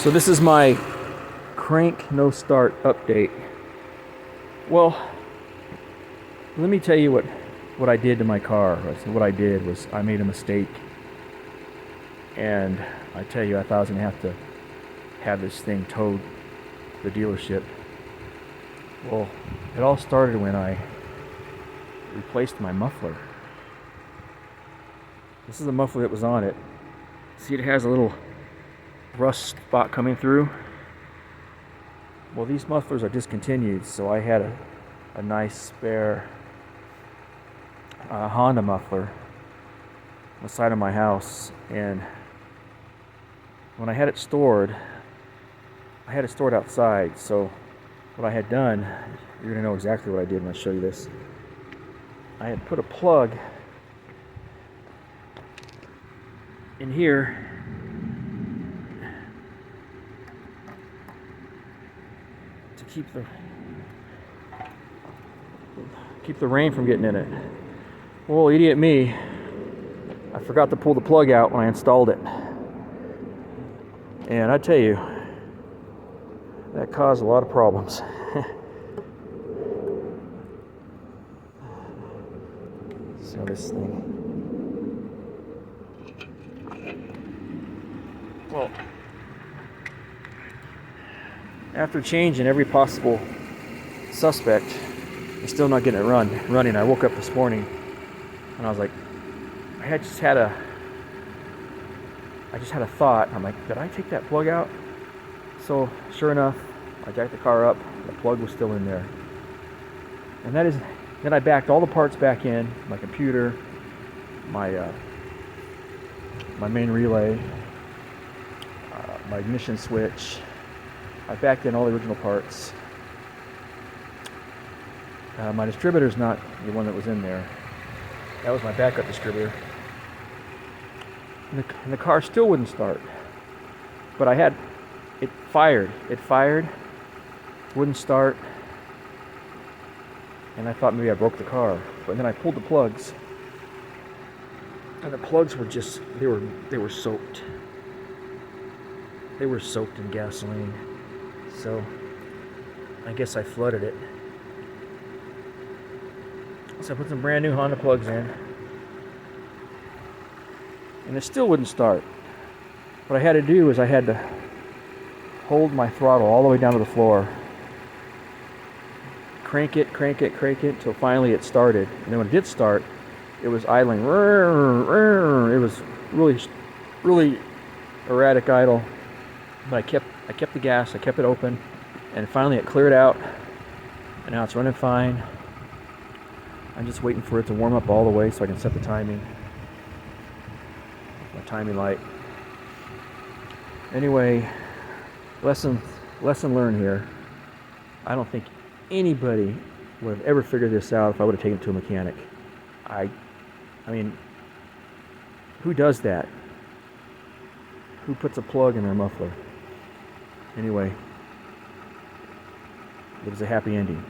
So this is my crank no start update. Well, let me tell you what I did to my car. What I did was I made a mistake, and I tell you, I thought I was gonna have to have this thing towed to the dealership. Well, it all started when I replaced my muffler. This is the muffler that was on it. See, it has a little rust spot coming through. Well, these mufflers are discontinued, so I had a nice spare Honda muffler on the side of my house, and when I had it stored outside. So what I had done, you're gonna know exactly what I did when I show you this. I had put a plug in here to keep the rain from getting in it. Well, idiot me, I forgot to pull the plug out when I installed it. And I tell you, that caused a lot of problems. So this thing. Well, after changing every possible suspect, I'm still not getting it running. I woke up this morning and I was like, I just had a thought. I'm like, did I take that plug out? So sure enough, I jacked the car up. The plug was still in there, and then I backed all the parts back in: my computer, my main relay, my ignition switch. I backed in all the original parts. My distributor's not the one that was in there. That was my backup distributor. And the car still wouldn't start. But it fired. It fired, wouldn't start. And I thought maybe I broke the car. But then I pulled the plugs. And the plugs were they were soaked. They were soaked in gasoline. So I guess I flooded it. So I put some brand new Honda plugs in, and it still wouldn't start. What I had to do is I had to hold my throttle all the way down to the floor, crank it until finally it started. And then when it did start, it was idling. It was really erratic idle. But I kept the gas, I kept it open, and finally it cleared out, and now it's running fine. I'm just waiting for it to warm up all the way so I can set the timing. My timing light. Anyway, lesson learned here. I don't think anybody would have ever figured this out if I would have taken it to a mechanic. I mean, who does that? Who puts a plug in their muffler? Anyway, it was a happy ending.